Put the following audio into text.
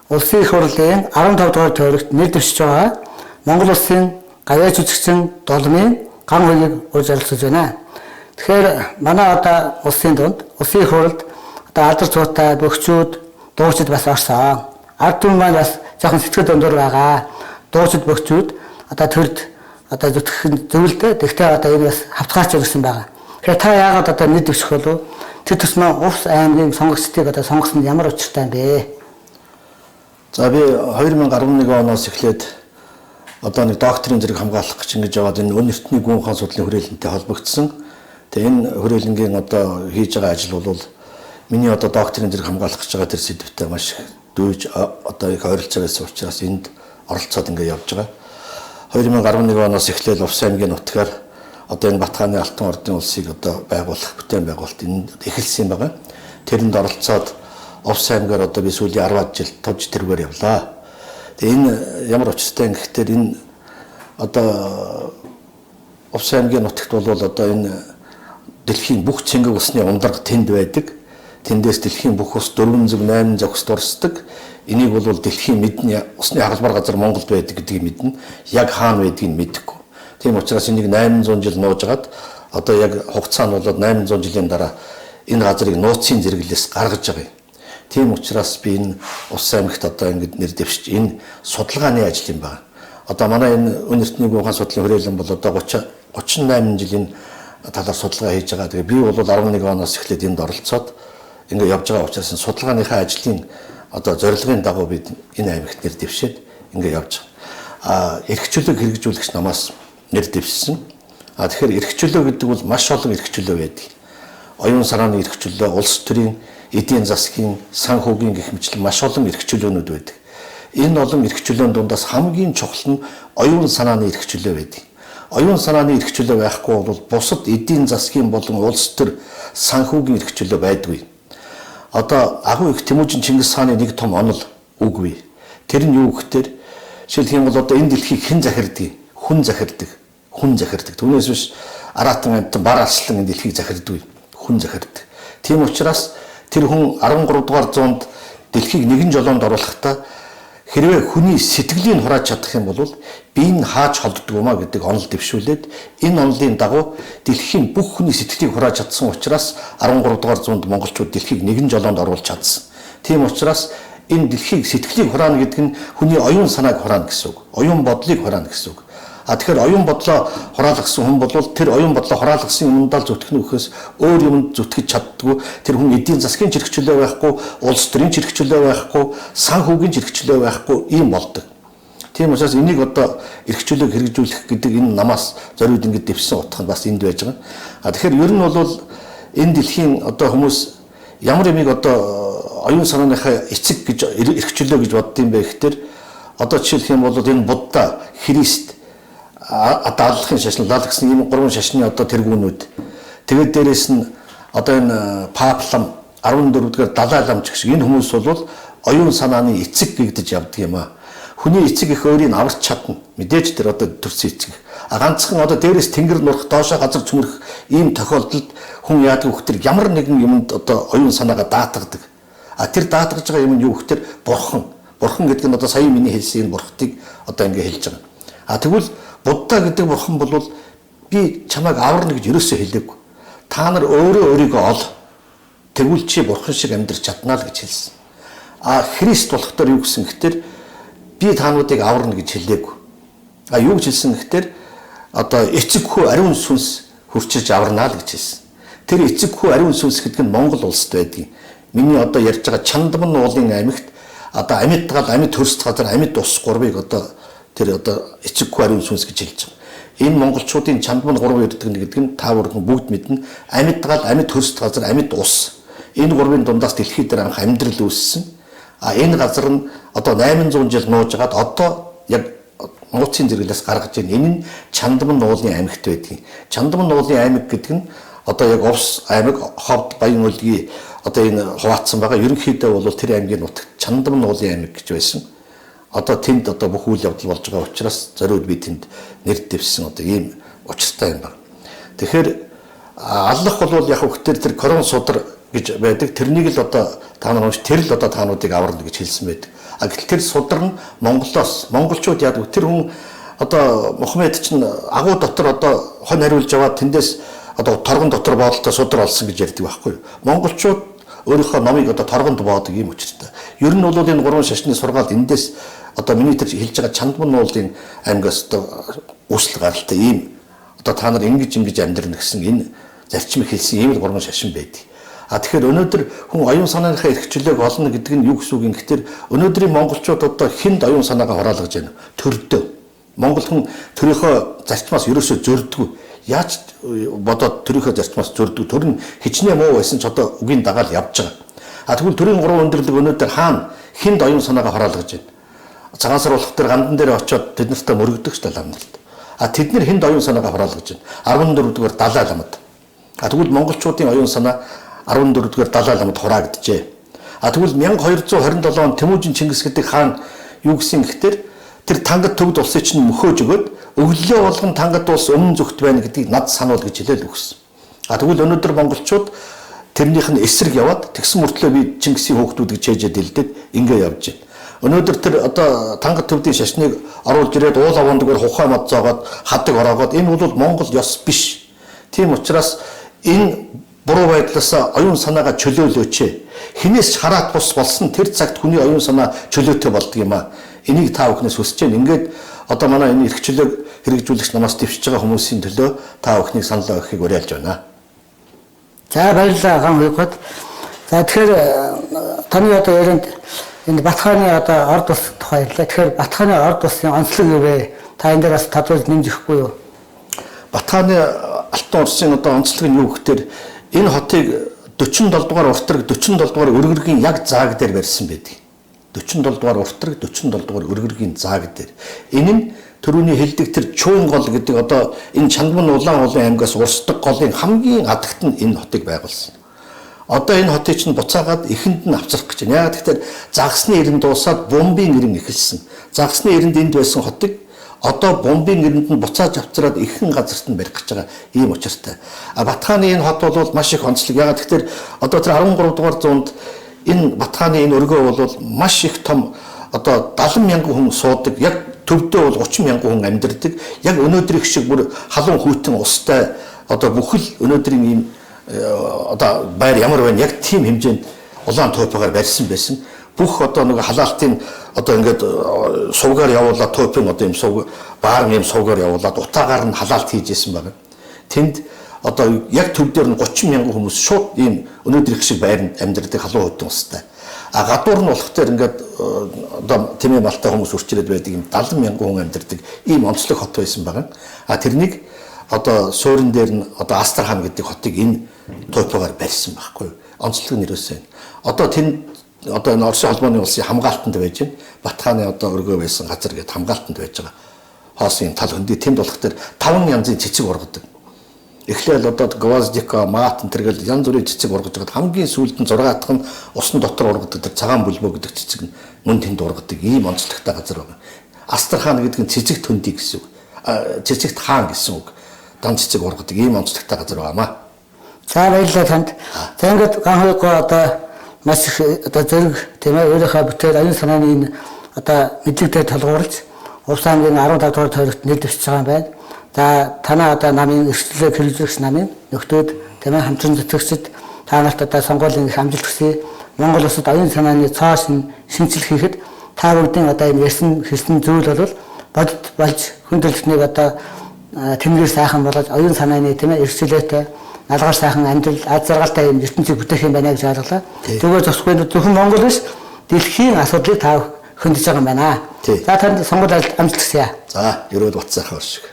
Улсын их хурлын 15 дугаар төвөгт нэр дэвшиж байгаа Монгол улсын гавьяа жүжигчин Долмын ган хуйгийг урьж оролцож байна. Тэгэхээр манай одоо улсын дунд улсын их хурлд одоо алдар цуутай бөхчүүд дуучид бас орсон. Ард түмэн маань бас жоохон сэтгэл өндөр байгаа. Дуучид бөхчүүд одоо төрд одоо зүтгэх зөвлөлдөө тэгтээ одоо энэ бас хавтгаарч өгсөн байгаа. Тэгэхээр та яагаад одоо нэр дэвших болов? Тэр тусмаа Увс аймгийн сонгогчдыг одоо сонгосон ямар учиртай юм бэ? За би 2011 оноос эхлээд одоо нэг докторийн зэрэг хамгаалах гэж ингэж яваад энэ өн эртний гүн ухаан судлалын хүрээлэнтэй холбогдсон. Тэгээ энэ хүрээлэнгийн одоо хийж байгаа ажил бол миний одоо докторийн зэрэг хамгаалах гэж байгаа тэр сэдвтэй маш дүүж одоо их ойролцоо байсан учраас энд оролцоод ингэ явж байгаа. 2011 оноос эхлээл Увс аймгийн нутгаар одоо энэ Батхааны Алтан ордын улсыг одоо байгуулах бүтээн байгуулалт энд эхэлсэн байгаа. Тэрэнд оролцоод Увс аймгаар одоо би сүүлийн 10 жил товж тэргээр явлаа. Тэгээ энэ ямар учиртай гэхээр энэ одоо Увс аймгийн нутагт бол одоо энэ дэлхийн бүх цэнгэг усны ундраг тэнд байдаг. Тэндээс дэлхийн бүх ус 408 зохис дурсдаг. Энийг бол дэлхийн мэднэ усны хагалбар газар Монголд байдаг гэдгийг мэднэ. Яг хаана байдгийг мэдэхгүй. Тийм учраас энийг 800 жил нуужгаад одоо яг хугацаа нь бол 800 жилийн дараа энэ газрыг нууцын зэрэглээс гаргаж байгаа юм. Тийм учраас би энэ Увс аймагт одоо ингэж нэр дэвшиж энэ судалгааны ажил юм байна. Одоо манай энэ өн эртний гүн ухаан судлалын хүрээлэн бол одоо 38 жилийн талаар судалгаа хийж байгаа. Тэгээ би бол 11 оноос эхлээд энд оролцоод ингэ явж байгаа учраас судалгааныхаа ажлын одоо зорилгын дагуу бид энэ аймагт нэр дэвшээд ингэ явж байгаа. Эрхчлөлөг хэрэгжүүлэгч намаас нэр дэвшсэн. Тэгэхээр эрхчлөлөө гэдэг бол маш олон эрхчлөлөө байдаг. Оюун санааны эрхчлөлөө, улс төрийн эдийн засгийн, санхүүгийн гэх мэтлэн маш олон эрхчлөөнүүд байдаг. Энэ олон эрхчлөөний дундаас хамгийн чухал нь оюун санааны эрхчлөө байдаг. Оюун санааны эрхчлөө байхгүй бол бусад эдийн засгийн болон улс төр санхүүгийн эрхчлөө байдгүй. Одоо агуу их Тэмүүжин Чингис хааны нэг том онол үгүй. Тэр нь юу гэхээр жишээлх юм бол одоо энэ дэлхийг хэн захирдгийг? Хүн захирдаг. Хүн захирдаг. Түүнээс биш аратан амтан бар арслан энэ дэлхийг захирдаггүй. Хүн захирдаг. Тийм учраас тэр хүн 13 дугаар зуунд дэлхийг нэгэн жолоонд оруулахдаа хэрвээ хүний сэтгэлийн хурааж чадах юм бол би энэ хааж холддог юм а гэдэг онол дэвшүүлээд энэ онолын дагуу дэлхийн бүх хүний сэтгэлийг хурааж чадсан учраас 13 дугаар зуунд монголчууд дэлхийг нэгэн жолоонд оруулж чадсан. Тийм учраас энэ дэлхийг сэтгэлийг хураана гэдэг нь хүний оюун санааг хураана гэсэн үг. Оюун бодлыг хураана гэсэн үг. Тэгэхээр оюун бодлоо хураалгасан хүн бол тэр оюун бодлоо хураалгасан юмдаа л зүтгэнэ гэхээс өөр юмд зүтгэж чаддгүй. Тэр хүн эдийн засгийн чирэгчлөө байхгүй, улс төрийн чирэгчлөө байхгүй, санхүүгийн чирэгчлөө байхгүй ийм болдог. Тийм учраас энийг одоо эрхчлөлөг хэрэгжүүлэх гэдэг энэ намаас зориуд ингэж дэвсэн утга нь бас энд байж байгаа. Тэгэхээр ер нь бол энэ дэлхийн одоо хүмүүс ямар ямиг одоо оюун санааныхаа эцэг гэж эрхчлөө гэж боддсон бэ гэхээр одоо жишээлх юм бол энэ Будда, Христ даалгын шашин, лал гэсэн ийм гурван шашны одоо тэргүүнүүд. Тэгээд дээрэс нь одоо энэ Паплам 14-р Далай ламч гэх энэ хүмүүс бол оюун санааны эцэг гэгдэж явдаг юм а. Хүний эцэг их өөрийг аварч чадна. Мэдээж тэр одоо төрсөн эцэг. Ганцхан одоо дээрээс тэнгэр нурах, доошоо газар цөмөрөх ийм тохиолдолд хүн яадаг вөхтөр ямар нэгэн юмд одоо оюун санаагаа даатгадаг. Тэр даатгаж байгаа юм нь юу вөхтөр бурхан. Бурхан гэдэг нь одоо сая миний хэлсэн энэ бурхтыг одоо ингэ хэлж байгаа. Тэгвэл Будда гэдэг бурхан бол би чамайг аварна гэж ерөөсөө хэлээгүй. Та нар өөрөө өөрийгөө ол. Тэгвэл чи бурхан шиг амьдрч чаднаа л гэж хэлсэн. Христ болохдоор юу гэсэн гэхээр би таануудыг аварна гэж хэлээгүй. Юу гэж хэлсэн гэхээр одоо эцэг хүү ариун сүнс хурчиж аварнаа л гэж хэлсэн. Тэр эцэг хүү ариун сүнс гэдэг нь Монгол улсад байдаг. Миний одоо ярьж байгаа Чандман уулын аймагт одоо амьд гал амьд хөрст газар амьд ус гурвыг одоо тэр одоо эцэг хүү ариун сүнс гэж хэлж байгаа. Энэ монголчуудын Чандман 3 гэдэг нь та бүхэн бүгд мэднэ. Амьд гал амьд хөрст газар амьд ус. Энэ гурвын дундаас дэлхий дээр анх амьдрал үүссэн. Энэ газар нь одоо 800 жил нуужгаад одоо яг нууцын зэрэглээс гаргаж байна. Энэ нь Чандман уулын аймагт байдаг. Чандман уулын аймаг гэдэг нь одоо яг Увс аймаг, Ховд, Баян уулгийн одоо энэ хуваацсан байгаа. Ерөнхийдөө бол тэр аймгийн нутагт Чандман уулын аймаг гэж байсан. Одоо тэнд одоо бүх үйл явдал болж байгаа учраас зориуд би тэнд нэр дэвсэн одоо ийм учиртай юм байна. Тэгэхээр аллах бол яг хөтөр тэр корон судар гэж байдаг. Тэрнийг л одоо та нар унш тэр л одоо таануудыг аварна гэж хэлсэн байдаг. Гэтэл тэр судар нь Монголоос монголчууд яадаг тэр хүн одоо Мухаммед чинь агуу дотор одоо хонь хариулж аваад тэндээс одоо торгон дотор боолтой судар олсон гэж ярьдаг байхгүй юу. Монголчууд өөрийнхөө номыг одоо торгонд боодог юм учиртай. Ер нь бол энэ гурван шашны сургаал эндээс одоо миний тэр хэлж байгаа Чандман уулын аймгаас одоо үүсэл гаралтай ийм одоо та нар ингэж амьдрна гэсэн энэ зарчмыг хэлсэн ийм гурван шашин байдаг. Тэгэхээр өнөөдөр хүн оюун санааныхаа эрхчлөлөг олно гэдэг нь юу гэсэн үг юм гэхээр өнөөдрийн монголчууд одоо хүнд оюун санаагаа хураалгаж байна. Төрдөө. Монгол хүн төрийнхөө зарчмаас ерөөсөө зөрдөггүй. Яаж бодоод төрийнхөө зарчмаас зөрдөг төр нь хичнээн муу байсан ч одоо үгийн дагаал явж байгаа. Тэгвэл төрийн гурван өндөрлөг өнөөдөр хаана хүнд оюун санаагаа хураалгаж байна. Цагаан сар болох тэр гандан дээр очиод тэд нартай мөрөгдөг ч талаамналт. Тэд нар хүнд оюун санаагаа хураалгаж байна. 14-р Далай ламд. Тэгвэл монголчуудын оюун санаа 14-р Далай ламд хураагджээ. Тэгвэл 1227 он Тэмүүжин Чингис гэдэг хаан юу гэсэн гэхээр тэр Тангад төгд улсыг чинь мөхөөж өгөөд өглөө болгон Тангад улс өмнө зүгт байна гэдгийг над сануул гэж хэлээл өгсөн. Тэгвэл өнөөдөр монголчууд тэрнийх нь эсрэг яваад тэгсэн мөртлөө би Чингисийн хүүхдүүд гэж хээжээд дэлдээд ингээ явж байна. Өнөөдөр тэр одоо Тангад төвдийн шашныг оруулж ирээд уул авондгаар хухай мод зоогоод хадаг ороогоод энэ бол Монгол ёс биш. Тийм учраас энэ буруу байдлаас оюун санаагаа чөлөөлөөч. Хинээс хараат бус болсон тэр цагт хүний оюун санаа чөлөөтэй болдог юм аа. Энийг та бүхнээс хүсэж байна. Ингээд одоо манай энэ эрхчлөлөг хэрэгжүүлэгч намаас дэвшиж байгаа хүмүүсийн төлөө та бүхнийг саналаа өгөхийг уриалж байна. За баярлалаа ган хойгод. За тэгэхээр таны одоо ярианд энэ Батхааны одоо орд ус тухай ярьлаа. Тэгэхээр Батхааны орд усын онцлог юу вэ? Та энэ дээр бас тодруулж нэмж өгөхгүй юу? Батхааны алтан орсын одоо онцлог нь юу гэхээр энэ хотыг 47 дугаар уртраг 47 дугаар өргөргийн яг зааг дээр барьсан байдаг. 47 дугаар уртраг 47 дугаар өргөргийн зааг дээр. Энэ нь төрөүний хэлдэг тэр Чуун гол гэдэг одоо энэ Чандман улаан аймгаас урсдаг голын хамгийн адагт нь энэ хотыг байгуулсан. Одоо энэ хотыг чинь буцаагаад эхэнд нь авчрах гэж байна. Яг тэгэхээр загсны эрэнд дуусаад бомбын эрен эхэлсэн. Загсны эрэнд энд байсан хотыг одоо бомбын эрэнд нь буцааж авчраад ихэнх газарт нь барих гэж байгаа ийм учиртай. Батхааны энэ хот бол маш их онцлог. Яг тэгэхээр одоо тэр 13 дугаар зуунд энэ Батхааны энэ өргөө бол маш их том одоо 70,000 хүн суудаг. Яг төвдөө бол 30,000 хүн амьдардаг. Яг өнөөдрийнх шиг бүр халуун хүйтэн устай одоо бүхэл өнөөдрийн ийм одоо байр ямар байна яг тийм хэмжээнд улаан тойпоор барьсан байсан. Бүх одоо нэг халаалтын одоо ингээд сувгаар явуулаад тойпын одоо юм сув баарн юм сувгаар явуулаад утаагаар нь халаалт хийж исэн байна. Тэнд одоо яг төв дээр нь 30,000 хүмүүс шууд ийм өнөөдрийнх шиг байранд амьдардаг халуун хүйтэн устай. Гадуур нь болох тэр ингээд одоо тэмээ малтай хүмүүс үрчилээд байдаг юм 70,000 хүн амьдардаг ийм онцлог хот байсан байна. Тэрнийг одоо суурин дээр нь одоо Астрахань гэдэг хотыг энэ тойпоор барьсан байхгүй юу? Онцлог нь юусэн. Одоо тэнд одоо энэ Оросын холбооны улсын хамгаалтанд байж байна. Батхааны одоо өргөө байсан газар гэдэг хамгаалтанд байж байгаа. Хоосын тал хөндөй тэнд болох тэр 5 янзын цэцэг ургадаг. Эхлээл одоо гвоздика, мат энтергээл янз бүрийн цэцэг ургаж байгаа. Хамгийн сүүлд нь 6 дахь нь усан дотор ургадаг тэр цагаан бүлбөө гэдэг цэцэг нь мөн тэнд ургадаг. Ийм онцлогтой газар байна. Астрахань гэдэг нь цэцэг төндий гэсэн үг. Цэцэгт хаан гэсэн үг. Дан цэцэг ургадаг ийм онцлогтой газар байна. За баярлалаа танд. За ингээд ган хойгоо одоо маш их одоо зэрэг тийм ээ өөрийнхөө бүтээл оюун санааны энэ одоо мэдлэгтэй толгуурлаж Увсан аймгийн 15 дугаар тойрогт нэлдэвсэж байгаа юм байна. За танаа одоо намын эрхчлөлөг хэрэгжүүлэгч намын нөхдөөд тийм ээ хамтран зүтгэгчид та нарт одоо сонгуулийн их амжилт хүсье. Монгол улсад оюун санааны цааш шинжилх хийхэд та бүдгийн одоо энэ ярьсан хэлсэн зүйл бол бодит болж хүндрэлтнийг одоо тэмнэр сайхан болгож оюун санааны тийм ээ эрхчлөлөөтэй налгаар сайхан амьдрал аз жаргалтай юм ертөнцийг бүтээх юм байна гэж ойлголоо. Зүгээр зогсохгүй зөвхөн Монгол биш дэлхийн асуудлыг та хөндөж байгаа юм байна. За танд сонгуульд амжилт хүсье. За, ерөөд бацсайхан оршиг.